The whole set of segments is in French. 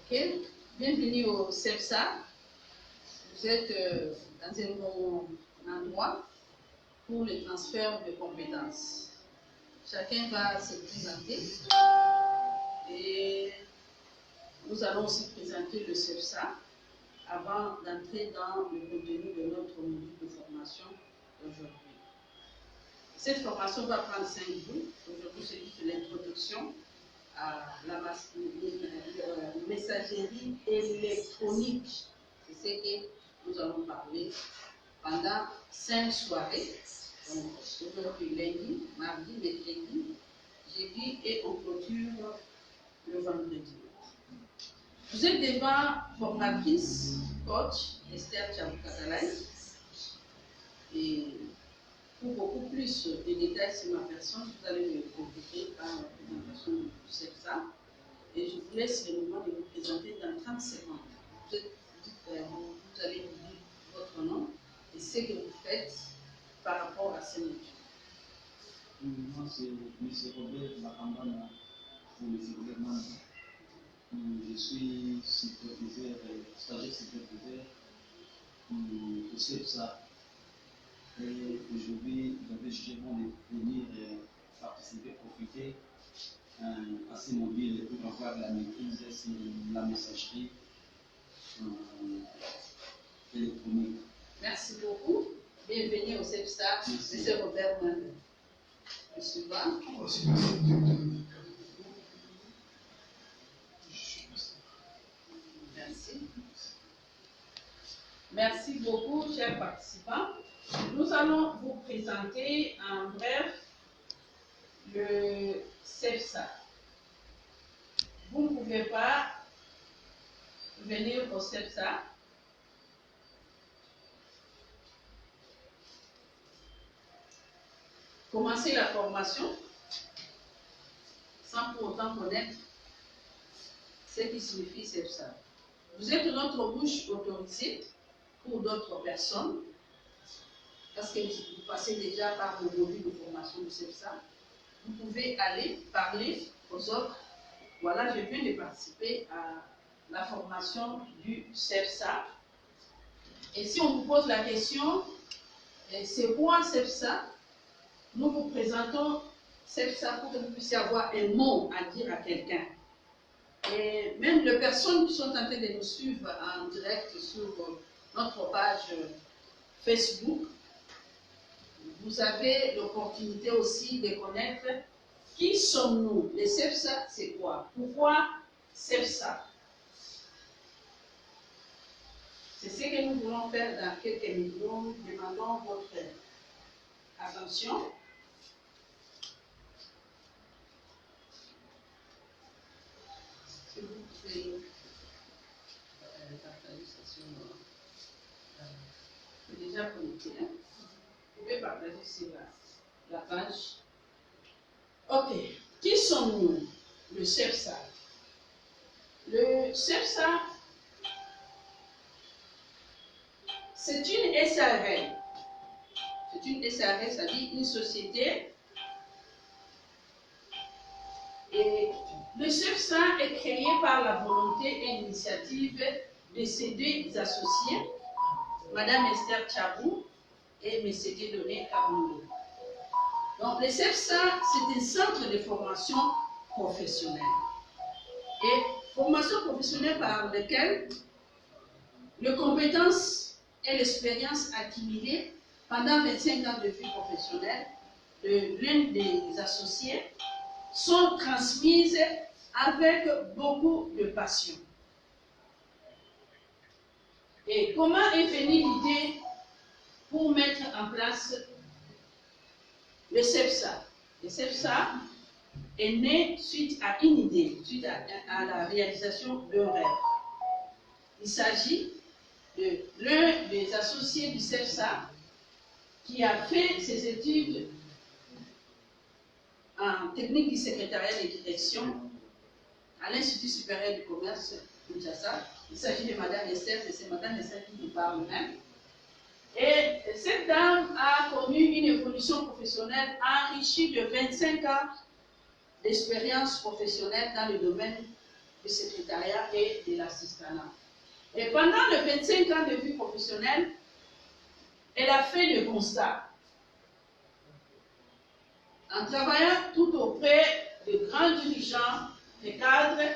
Ok, bienvenue au CEPSA. Vous êtes dans un bon endroit pour le transfert de compétences. Chacun va se présenter et nous allons aussi présenter le CEPSA avant d'entrer dans le contenu de notre module de formation d'aujourd'hui. Cette formation va prendre 5 jours. Aujourd'hui, c'est juste l'introduction à la messagerie électronique. C'est ce que nous allons parler pendant 5 soirées. Donc, aujourd'hui, lundi, mardi, mercredi, jeudi et on clôture le vendredi. Vous êtes devant formatrice, coach, Esther Tchabou-Katalay. Et pour beaucoup plus de détails sur ma personne, vous allez me contacter par la présentation du CEPSA. Et je vous laisse le moment de vous présenter dans 30 secondes. Vous allez vous dire votre nom et ce que vous faites par rapport à ces modules. Moi, c'est M. Robert Makambana pour le gouvernement. Je suis superviseur, stagiaire superviseur au CEPSA. Et aujourd'hui, j'avais jugé bon de venir participer, profiter à ces modules pour avoir la maîtrise sur la messagerie électronique. Merci beaucoup. Bienvenue au CEPSA, M. Robert Mandel. Monsieur Van. Merci. Merci beaucoup, chers participants. Nous allons vous présenter en bref le CEPSA. Vous ne pouvez pas venir au CEPSA commencer la formation sans pour autant connaître ce qui signifie CEPSA. Vous êtes notre bouche autorisée pour d'autres personnes, parce que vous passez déjà par le module de formation du CEPSA. Vous pouvez aller parler aux autres. Voilà, je viens de participer à la formation du CEPSA. Et si on vous pose la question, c'est quoi CEPSA? Nous vous présentons CEPSA pour que vous puissiez avoir un mot à dire à quelqu'un. Et même les personnes qui sont en train de nous suivre en direct sur notre page Facebook, vous avez l'opportunité aussi de connaître qui sommes-nous. Les CEPSA, c'est quoi? Pourquoi CEPSA? C'est ce que nous voulons faire dans quelques minutes. Nous demandons votre attention. Si vous pouvez partager ça sur déjà connecté. Hein? Vous pouvez partager sur la page. Ok. Qui sommes-nous? Le CEPSA. Le CEPSA, c'est une SARL. C'est une SARL, c'est-à-dire une société. Et le CEPSA est créé par la volonté et l'initiative de ces deux associés, Mme Esther Tchabou et M. Dieudonné Kaboundou. Donc, le CEPSA, c'est un centre de formation professionnelle. Et formation professionnelle par laquelle les compétences et l'expérience accumulées pendant 25 ans de vie professionnelle de l'un des associés sont transmises avec beaucoup de passion. Et comment est venue l'idée pour mettre en place le CEPSA? Le CEPSA est né suite à une idée, suite à la réalisation d'un rêve. Il s'agit de l'un des associés du CEPSA qui a fait ses études en technique du secrétariat de direction à l'Institut supérieur du commerce de Kinshasa. Il s'agit de Mme Esther, c'est Mme Esther qui nous parle même. Et cette dame a connu une évolution professionnelle enrichie de 25 ans d'expérience professionnelle dans le domaine du secrétariat et de l'assistanat. Et pendant les 25 ans de vie professionnelle, elle a fait le constat, en travaillant tout auprès de grands dirigeants, de cadres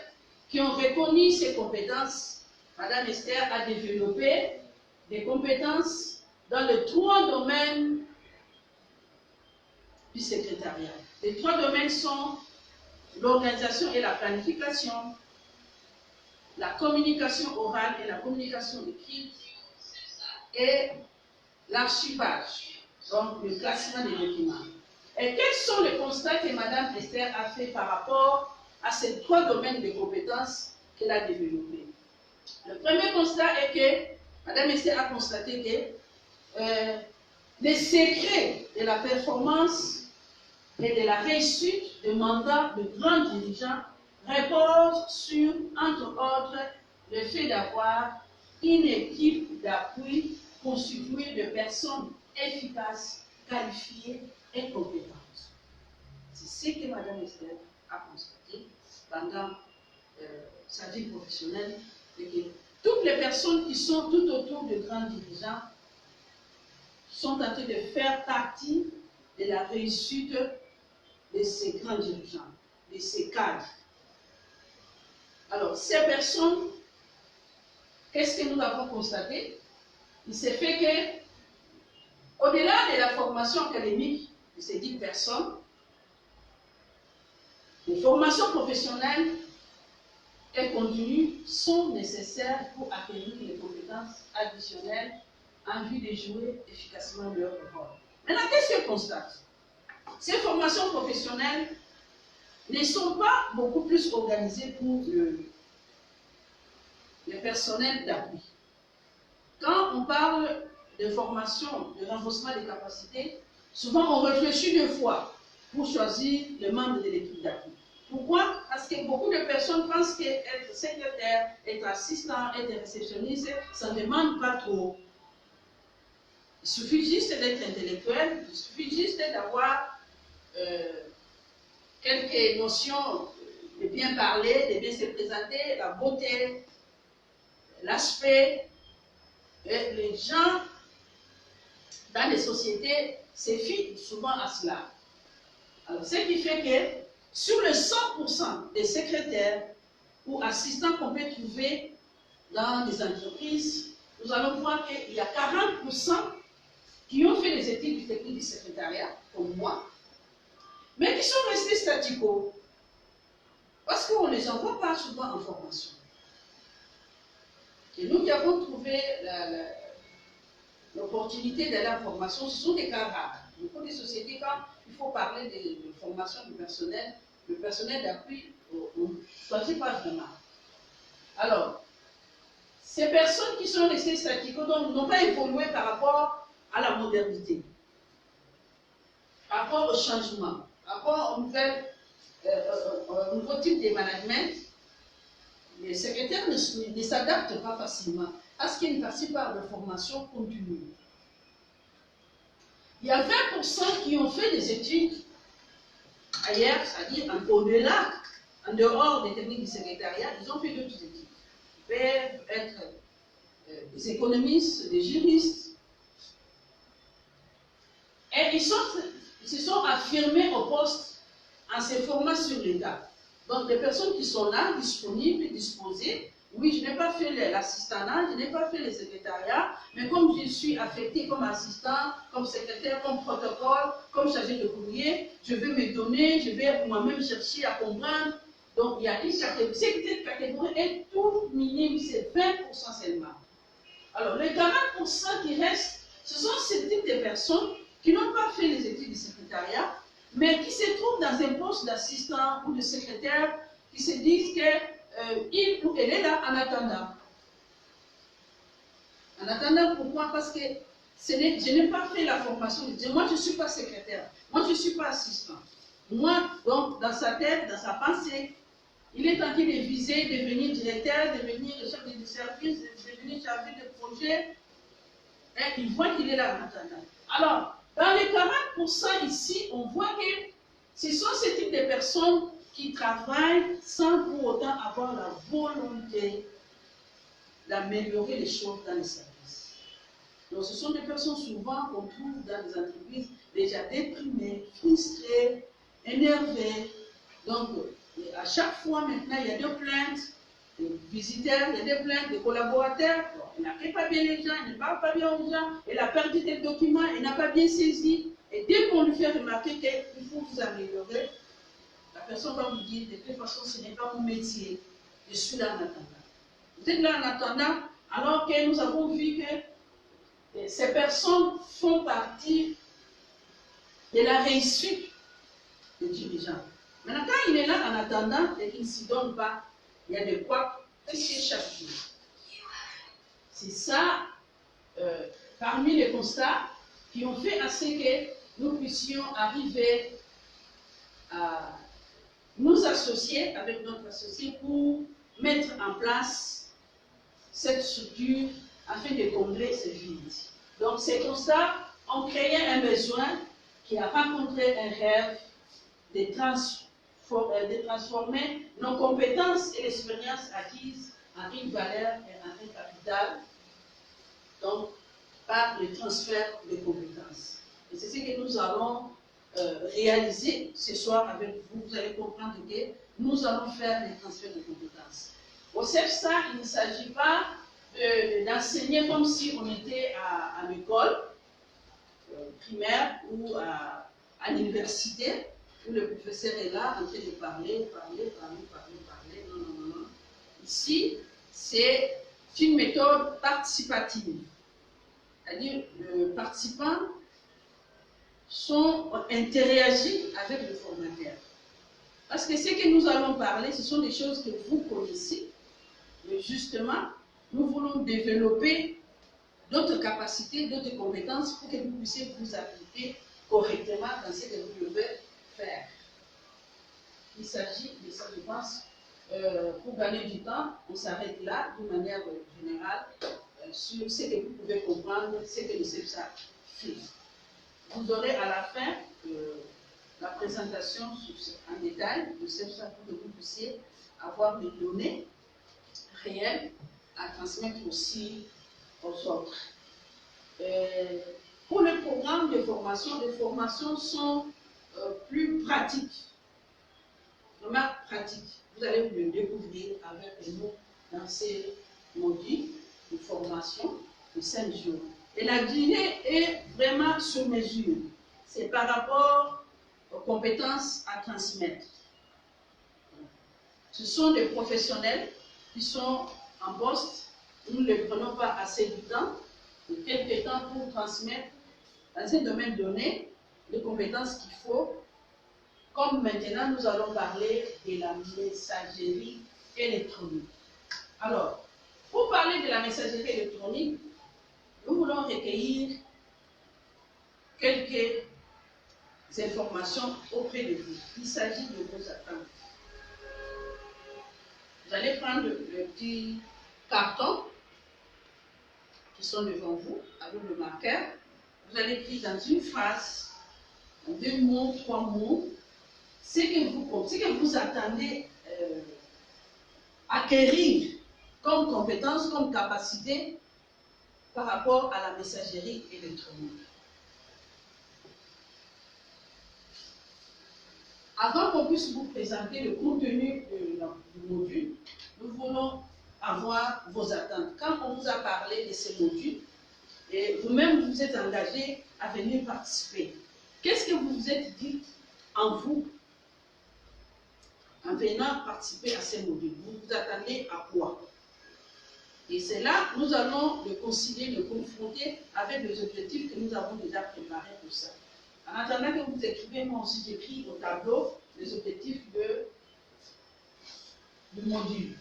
qui ont reconnu ses compétences. Madame Esther a développé des compétences dans les 3 domaines du secrétariat. Les 3 domaines sont l'organisation et la planification, la communication orale et la communication écrite, et l'archivage, donc le classement des documents. Et quels sont les constats que Madame Esther a fait par rapport à ces 3 domaines de compétences qu'elle a développés? Le premier constat est que Madame Esther a constaté que les secrets de la performance et de la réussite de mandats de grands dirigeants reposent sur, entre autres, le fait d'avoir une équipe d'appui constituée de personnes efficaces, qualifiées et compétentes. C'est ce que Mme Esther a constaté pendant sa vie professionnelle, et que toutes les personnes qui sont tout autour de grands dirigeants sont en train de faire partie de la réussite de ces grands dirigeants, de ces cadres. Alors, ces personnes, qu'est-ce que nous avons constaté? Il s'est fait que, au-delà de la formation académique de ces 10 personnes, les formations professionnelles et continues sont nécessaires pour acquérir les compétences additionnelles en vue de jouer efficacement leur rôle. Maintenant, qu'est-ce qu'on constate? Ces formations professionnelles ne sont pas beaucoup plus organisées pour le personnel d'appui. Quand on parle de formation, de renforcement des capacités, souvent on réfléchit 2 fois pour choisir les membres de l'équipe d'appui. Pourquoi? Parce que beaucoup de personnes pensent qu'être secrétaire, être assistant, être réceptionniste, ça ne demande pas trop. Il suffit juste d'être intellectuel, il suffit juste d'avoir quelques notions de bien parler, de bien se présenter, la beauté, l'aspect. Les gens dans les sociétés se fient souvent à cela. Alors, ce qui fait que sur les 100% des secrétaires ou assistants qu'on peut trouver dans les entreprises, nous allons voir qu'il y a 40% qui ont fait les études techniques du secrétariat, comme moi, mais qui sont restés staticaux, parce qu'on ne les envoie pas souvent en formation. Et nous qui avons trouvé l'opportunité d'aller en formation, ce sont des cas rares. Beaucoup de sociétés, quand il faut parler de formation du personnel, le personnel d'appui, on ne choisit pas vraiment. Alors, ces personnes qui sont restées staticaux n'ont pas évolué par rapport à la modernité, par rapport au changement, par rapport au nouveau type de management. Les secrétaires ne s'adaptent pas facilement parce qu'ils ne participent pas à la formation continue. Il y a 20% qui ont fait des études ailleurs, c'est-à-dire au-delà, en dehors des techniques du secrétariat, ils ont fait d'autres études. Ils peuvent être des économistes, des juristes. Et ils se sont affirmés au poste en se formant sur l'État. Donc, des personnes qui sont là, disponibles, disposées. Oui, je n'ai pas fait l'assistanat, je n'ai pas fait le secrétariat, mais comme je suis affecté comme assistant, comme secrétaire, comme protocole, comme chargé de courrier, je vais me donner, je vais moi-même chercher à comprendre. Donc, il y a une catégorie. Cette catégorie est tout minime, c'est 20% seulement. Alors, les 40% qui restent, ce sont ce type de personnes qui n'ont pas fait les études du secrétariat, mais qui se trouvent dans un poste d'assistant ou de secrétaire, qui se disent qu'il ou elle est là en attendant. En attendant, pourquoi? Parce que je n'ai pas fait la formation. Moi, je ne suis pas secrétaire. Moi, je ne suis pas assistant. Moi, donc, dans sa tête, dans sa pensée, il est en train de viser, devenir directeur, devenir chef de service, devenir chargé de projet. Et il voit qu'il est là en attendant. Alors, dans les 40% ici, on voit que ce sont ce type de personnes qui travaillent sans pour autant avoir la volonté d'améliorer les choses dans les services. Donc ce sont des personnes souvent qu'on trouve dans des entreprises déjà déprimées, frustrées, énervées. Donc à chaque fois maintenant, il y a des plaintes des visiteurs, il y a des plaintes des collaborateurs. Bon, il n'accueille pas bien les gens, il ne parle pas bien aux gens, il a perdu tel document, il n'a pas bien saisi. Et dès qu'on lui fait remarquer qu'il faut vous améliorer, la personne va vous dire, de toute façon, ce n'est pas mon métier, je suis là en attendant. Vous êtes là en attendant, alors que nous avons vu que ces personnes font partie de la réussite des dirigeants. Maintenant, quand il est là en attendant et qu'il ne s'y donne pas, il y a des quoi presque chaque jour. C'est ça, parmi les constats qui ont fait à ce que nous puissions arriver à nous associer avec notre associé pour mettre en place cette structure afin de combler ce vide. Donc ces constats ont créé un besoin qui a rencontré un rêve de transformer nos compétences et l'expérience acquises en une valeur et en un capital, donc par le transfert de compétences. Et c'est ce que nous allons réaliser ce soir avec vous. Vous allez comprendre que nous allons faire des transferts de compétences. Au CEPSA, il ne s'agit pas d'enseigner comme si on était à l'école primaire ou à l'université, où le professeur est là en train de parler. Non. Ici, c'est une méthode participative. C'est-à-dire, les participants interagissent avec le formateur. Parce que ce que nous allons parler, ce sont des choses que vous connaissez, mais justement, nous voulons développer d'autres capacités, d'autres compétences pour que vous puissiez vous appliquer correctement dans ce que vous devez faire. Il s'agit de ça, je pense. Pour gagner du temps, on s'arrête là, d'une manière générale, sur ce que vous pouvez comprendre, ce que le CEPSA fait. Vous aurez à la fin la présentation en détail du CEPSA pour que vous puissiez avoir des données réelles à transmettre aussi aux autres. Pour le programme de formation, les formations sont plus pratiques. Vraiment pratiques. Vous allez le découvrir avec nous dans ces modules de formation de 5 jours. Et la durée est vraiment sur mesure. C'est par rapport aux compétences à transmettre. Ce sont des professionnels qui sont en poste. Nous ne les prenons pas assez du temps, de quelques temps pour transmettre dans un domaine donné les compétences qu'il faut. Comme maintenant, nous allons parler de la messagerie électronique. Alors, pour parler de la messagerie électronique, nous voulons recueillir quelques informations auprès de vous. Il s'agit de vos attentes. Vous allez prendre le petit carton qui sont devant vous avec le marqueur. Vous allez écrire dans une phrase, en 2 mots, 3 mots, ce que vous attendez acquérir comme compétence, comme capacité par rapport à la messagerie électronique. Avant qu'on puisse vous présenter le contenu du module, nous voulons avoir vos attentes. Quand on vous a parlé de ces modules, et vous-même vous êtes engagé à venir participer, qu'est-ce que vous vous êtes dit en vous, en venant participer à ces modules? Vous vous attendez à quoi? Et c'est là nous allons le concilier, le confronter avec les objectifs que nous avons déjà préparés pour ça. En attendant que vous écrivez, moi aussi j'écris au tableau les objectifs du module.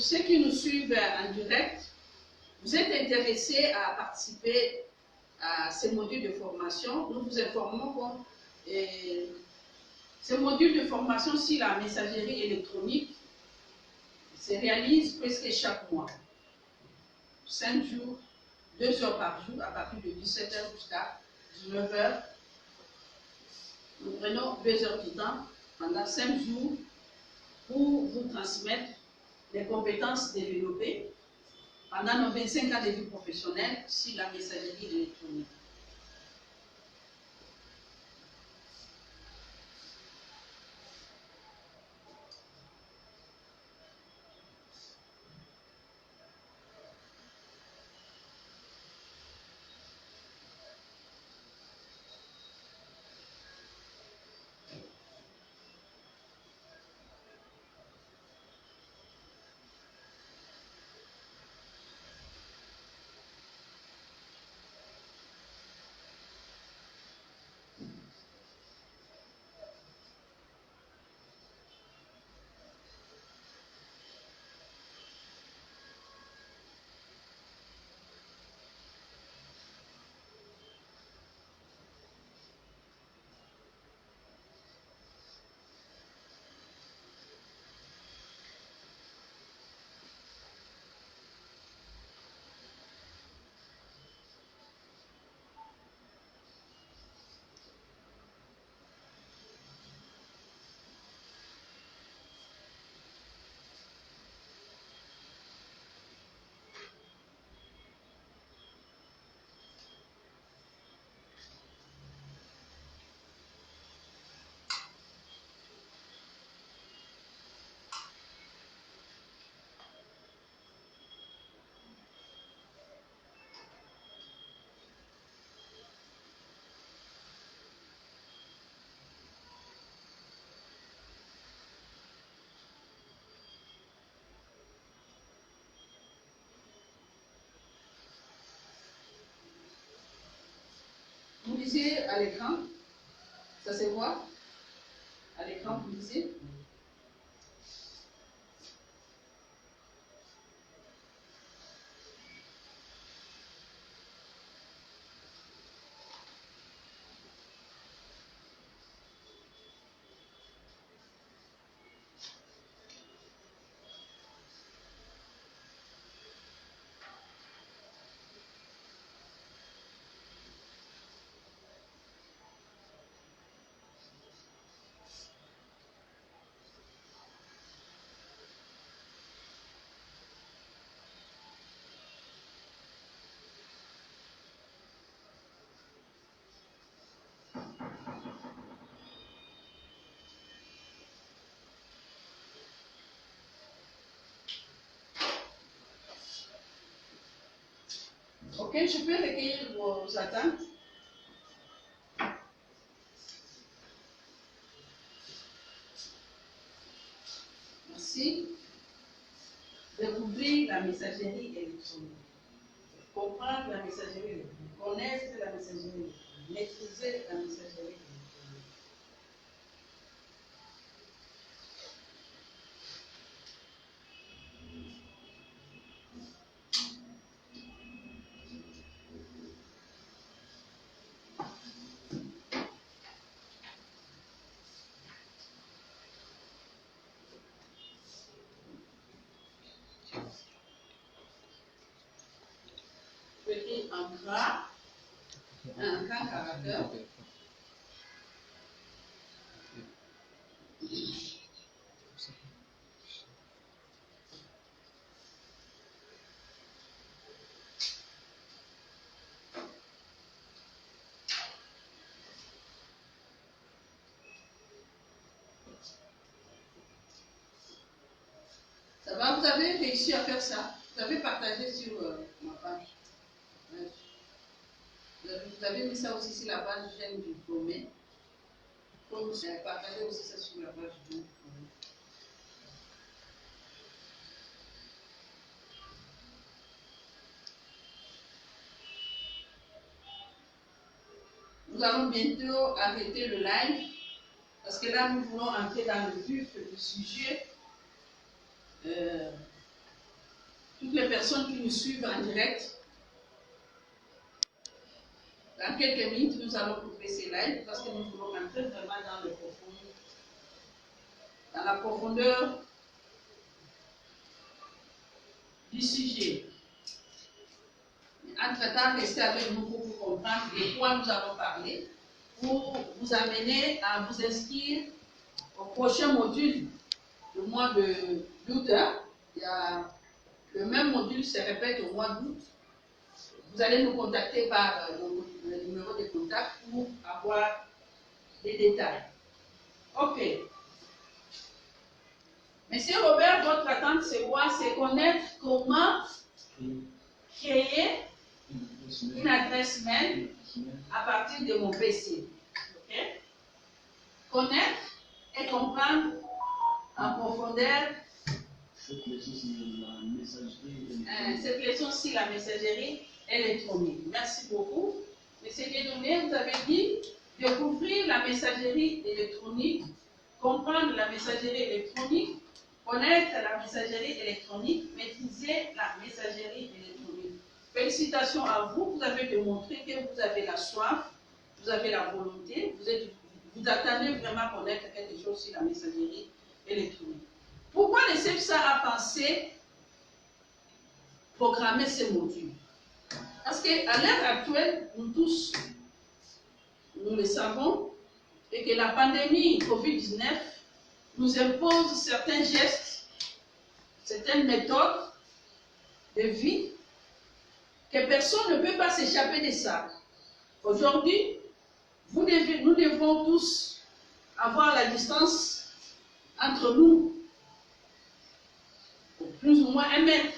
pour ceux qui nous suivent en direct, vous êtes intéressés à participer à ces modules de formation, nous vous informons que ces modules de formation sur la messagerie électronique se réalisent presque chaque mois. 5 jours, 2 heures par jour, à partir de 17 h jusqu'à 19 h. Nous prenons 2 heures du temps pendant 5 jours pour vous transmettre les compétences développées pendant nos 25 ans de vie professionnelle sur la messagerie électronique. Vous lisez à l'écran, ça se voit? À l'écran, vous lisez? Ok, je peux recueillir vos attentes. Merci. Découvrir la messagerie électronique. Comprendre la messagerie électronique. Connaître la messagerie électronique. Maîtriser la messagerie électronique. Petit en gras, un grand caractère. Ça va, vous avez réussi à faire ça. Vous avez partagé sur ma page. Ouais. Vous avez mis ça aussi sur la page Jeune du Diplômé. Vous avez partagé aussi ça sur la page Jeune du Diplômé. Nous allons bientôt arrêter le live parce que là, nous voulons entrer dans le vif du sujet. toutes les personnes qui nous suivent en direct. Dans quelques minutes, nous allons couper ces lives parce que nous voulons entrer vraiment dans la profondeur du sujet. Entre-temps, restez avec nous pour comprendre de quoi nous allons parler, pour vous amener à vous inscrire au prochain module du mois d'août. Il y a le même module se répète au mois d'août. Vous allez nous contacter par le numéro de contact pour avoir des détails. Ok. Monsieur Robert, votre attente, c'est quoi? C'est connaître comment créer une adresse mail à partir de mon PC. Okay? Connaître et comprendre en profondeur cette leçon sur la messagerie électronique. Merci beaucoup. Monsieur Guédonné, vous avez dit découvrir la messagerie électronique, comprendre la messagerie électronique, connaître la messagerie électronique, maîtriser la messagerie électronique. Félicitations à vous, vous avez démontré que vous avez la soif, vous avez la volonté, vous attendez vraiment connaître quelque chose sur la messagerie électronique. Pourquoi le CEPSA a pensé programmer ces modules? Parce qu'à l'heure actuelle, nous tous, nous le savons, et que la pandémie Covid-19 nous impose certains gestes, certaines méthodes de vie, que personne ne peut pas s'échapper de ça. Aujourd'hui, nous devons tous avoir la distance entre nous, plus ou moins 1 mètre.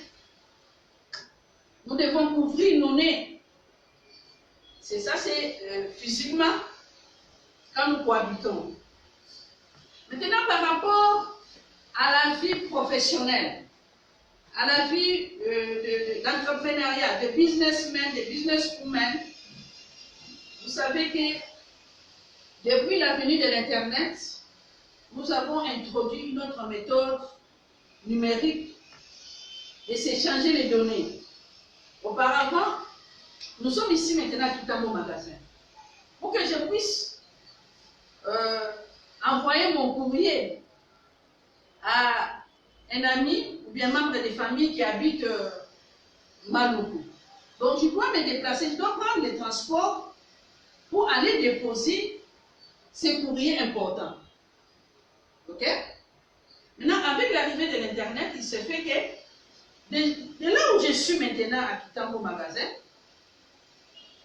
Nous devons couvrir nos nez. C'est ça, c'est physiquement quand nous cohabitons. Maintenant, par rapport à la vie professionnelle, à la vie d'entrepreneuriat, de businessmen, de businesswomen, vous savez que depuis la venue de l'Internet, nous avons introduit une autre méthode numérique de s'échanger les données. Auparavant, nous sommes ici maintenant tout à mon magasin. Pour que je puisse envoyer mon courrier à un ami ou bien membre des familles qui habitent Maluku. Donc je dois me déplacer, je dois prendre les transports pour aller déposer ces courriers importants. Ok? Maintenant, avec l'arrivée de l'Internet, il se fait que de là où je suis maintenant à Kitambo magasin,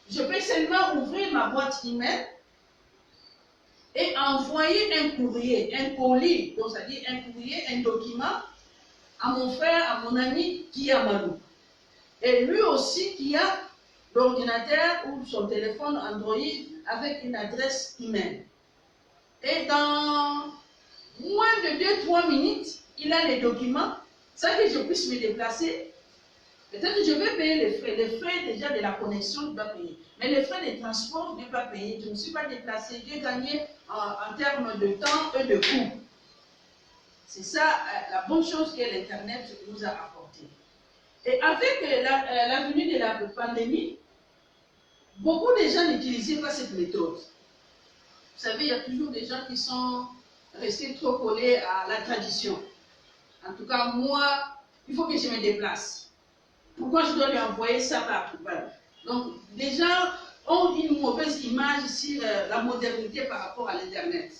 je peux seulement ouvrir ma boîte email et envoyer un courrier, un colis, donc c'est-à-dire un courrier, un document à mon frère, à mon ami qui est à Malou. Et lui aussi qui a l'ordinateur ou son téléphone Android avec une adresse email. Et dans moins de 2-3 minutes, il a les documents, sans que je puisse me déplacer. Peut-être que je vais payer les frais déjà de la connexion, je dois payer. Mais les frais de transport, je ne vais pas payer. Je ne suis pas déplacé, j'ai gagné en termes de temps et de coût. C'est ça la bonne chose que l'Internet nous a apporté. Et avec la venue de la pandémie, beaucoup de gens n'utilisaient pas cette méthode. Vous savez, il y a toujours des gens qui sont restés trop collés à la tradition. En tout cas, moi, il faut que je me déplace. Pourquoi je dois lui envoyer ça par poubelle? Donc, les gens ont une mauvaise image sur la modernité par rapport à l'Internet,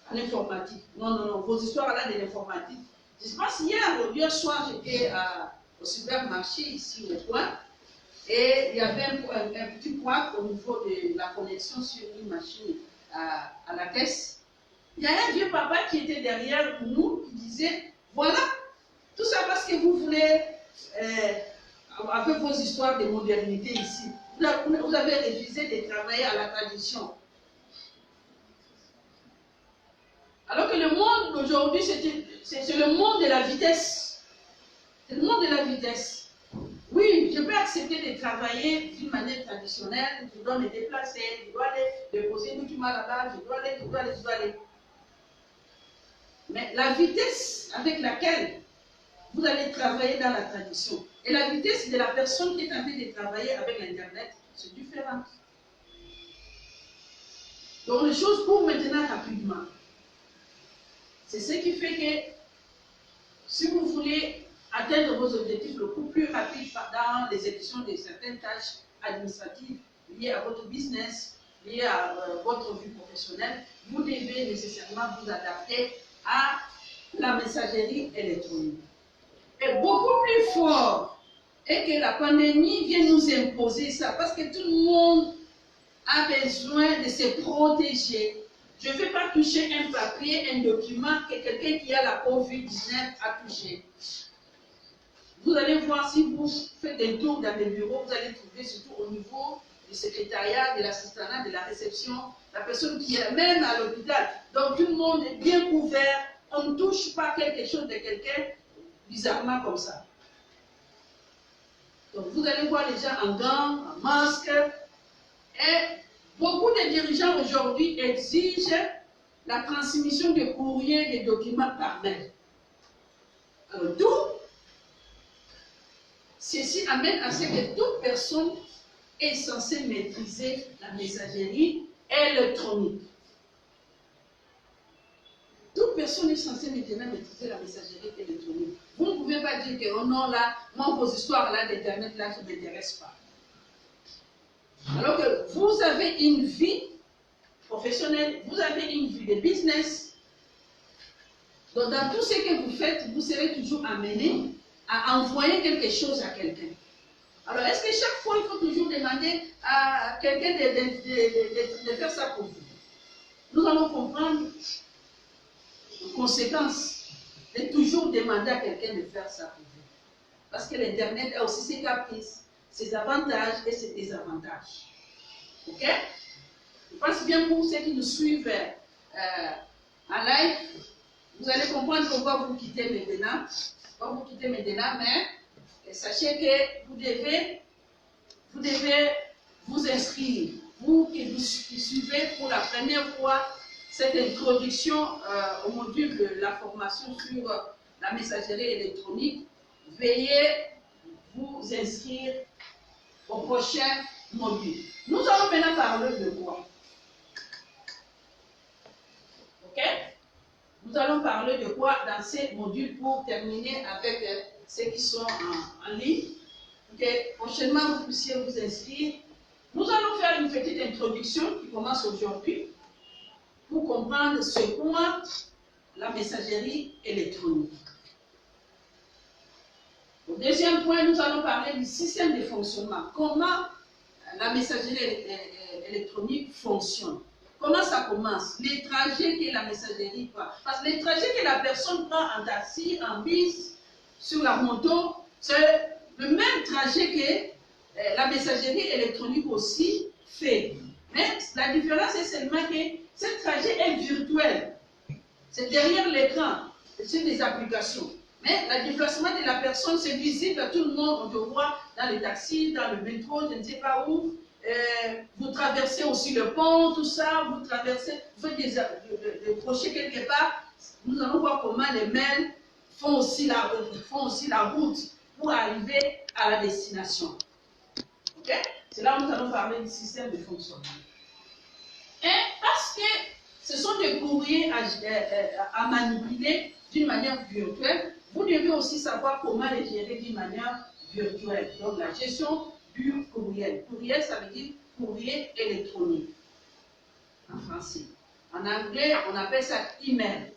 à l'informatique. Non, non, non, vos histoires là de l'informatique. Je pense hier soir, j'étais au supermarché ici au coin, et il y avait un petit point au niveau de la connexion sur une machine à la caisse. Il y a un vieux papa qui était derrière nous, qui disait, voilà, tout ça parce que vous voulez, avec vos histoires de modernité ici, vous avez refusé de travailler à la tradition. Alors que le monde d'aujourd'hui, c'est le monde de la vitesse. C'est le monde de la vitesse. Oui, je peux accepter de travailler d'une manière traditionnelle, je dois me déplacer, je dois aller déposer un document là-bas, je dois aller. Mais la vitesse avec laquelle vous allez travailler dans la tradition. Et la vitesse de la personne qui est en train de travailler avec l'Internet, c'est différent. Donc les choses courent maintenant rapidement. C'est ce qui fait que si vous voulez atteindre vos objectifs beaucoup plus rapide dans l'exécution de certaines tâches administratives liées à votre business, liées à votre vie professionnelle, vous devez nécessairement vous adapter à la messagerie électronique. Et beaucoup plus fort est que la pandémie vient nous imposer ça, parce que tout le monde a besoin de se protéger. Je ne vais pas toucher un papier, un document que quelqu'un qui a la COVID-19 a touché. Vous allez voir, si vous faites un tour dans les bureaux, vous allez trouver surtout au niveau du secrétariat, de l'assistanat, de la réception, la personne qui est même à l'hôpital. Donc tout le monde est bien couvert, on ne touche pas quelque chose de quelqu'un bizarrement comme ça. Donc vous allez voir les gens en gants, en masque, et beaucoup de dirigeants aujourd'hui exigent la transmission de courriers, de documents par mail. Alors tout ceci amène à ce que toute personne est censée maîtriser la messagerie électronique. Toute personne est censée maintenant maîtriser la messagerie électronique. Vous ne pouvez pas dire que, oh non, là, moi, vos histoires là d'Internet, là, ça ne m'intéresse pas. Alors que vous avez une vie professionnelle, vous avez une vie de business. Donc, dans tout ce que vous faites, vous serez toujours amené à envoyer quelque chose à quelqu'un. Alors, est-ce que chaque fois, il faut toujours demander à quelqu'un de faire ça pour vous? Nous allons comprendre les conséquences de toujours demander à quelqu'un de faire ça pour vous. Parce que l'Internet a aussi ses caprices, ses avantages et ses désavantages. Ok? Je pense bien pour ceux qui nous suivent en live, vous allez comprendre pourquoi vous quittez maintenant. Mais sachez que vous devez vous inscrire. Vous qui suivez pour la première fois cette introduction au module de la formation sur la messagerie électronique, veuillez vous inscrire au prochain module. Nous allons maintenant parler de quoi? Ok? Nous allons parler de quoi dans ces modules pour terminer avec ceux qui sont en ligne. Okay. Prochainement, vous puissiez vous inscrire. Nous allons faire une petite introduction qui commence aujourd'hui pour comprendre ce qu'est la messagerie électronique. Au deuxième point, nous allons parler du système de fonctionnement. Comment la messagerie électronique fonctionne. Comment ça commence? Les trajets que la messagerie prend. Parce que les trajets que la personne prend en taxi, en bus, sur la moto, c'est le même trajet que la messagerie électronique aussi fait. Mais la différence est seulement que ce trajet est virtuel. C'est derrière l'écran. C'est des applications. Mais le déplacement de la personne, c'est visible à tout le monde. On te voit dans les taxis, dans le métro, je ne sais pas où. Vous traversez aussi le pont, tout ça, vous traversez, vous faites des crochets quelque part. Nous allons voir comment les mails font aussi la route pour arriver à la destination. Ok? C'est là où nous allons parler du système de fonctionnement. Et parce que ce sont des courriers à manipuler d'une manière virtuelle, vous devez aussi savoir comment les gérer d'une manière virtuelle. Donc la gestion du courriel. Courriel, ça veut dire courrier électronique en français. En anglais, on appelle ça email.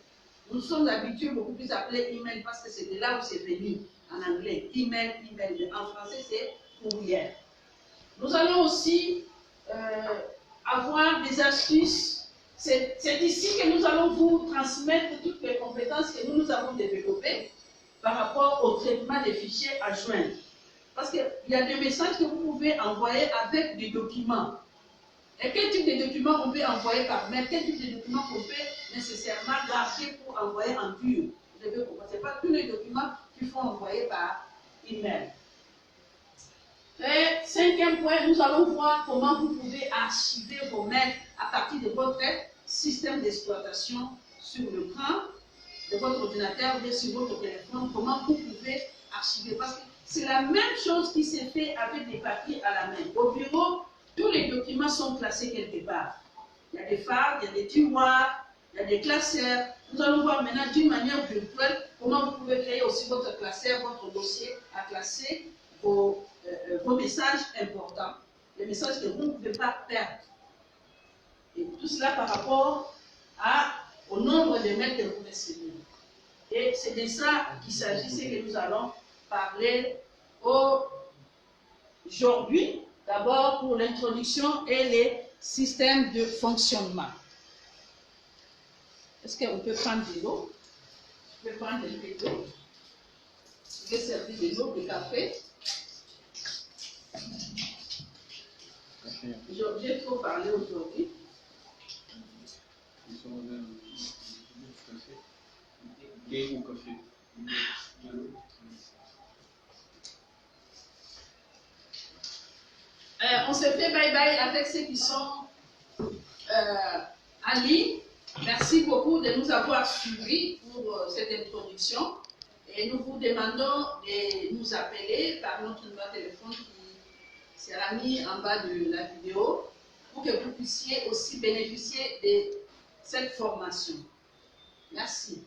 Nous sommes habitués beaucoup plus à appeler email parce que c'est de là où c'est venu. En anglais, email. En français, c'est courriel. Nous allons aussi avoir des astuces. C'est ici que nous allons vous transmettre toutes les compétences que nous avons développées par rapport au traitement des fichiers à joindre. Parce qu'il y a des messages que vous pouvez envoyer avec des documents. Et quel type de documents on peut envoyer par mail? Quel type de documents on peut nécessairement garder pour envoyer en dur? Vous devez comprendre. Ce n'est pas tous les documents qu'il faut envoyer par email. Et cinquième point, nous allons voir comment vous pouvez archiver vos mails à partir de votre système d'exploitation sur l'écran de votre ordinateur ou sur votre téléphone, comment vous pouvez archiver. Parce que c'est la même chose qui s'est fait avec des papiers à la main. Au bureau, tous les documents sont classés quelque part. Il y a des phares, il y a des tiroirs, il y a des classeurs. Nous allons voir maintenant d'une manière virtuelle comment vous pouvez créer aussi votre classeur, votre dossier à classer vos messages importants, les messages que vous ne pouvez pas perdre. Et tout cela par rapport au nombre de mails que vous recevez. Et c'est de ça qu'il s'agit, c'est que nous allons parler aujourd'hui, d'abord pour l'introduction et les systèmes de fonctionnement. Est-ce qu'on peut prendre de l'eau? Je peux prendre un peu d'eau. Je vais servir de l'eau, de café. J'ai trop parlé aujourd'hui. On se fait bye-bye avec ceux qui sont en ligne. Merci beaucoup de nous avoir suivis pour cette introduction. Et nous vous demandons de nous appeler par notre numéro de téléphone qui sera mis en bas de la vidéo pour que vous puissiez aussi bénéficier de cette formation. Merci.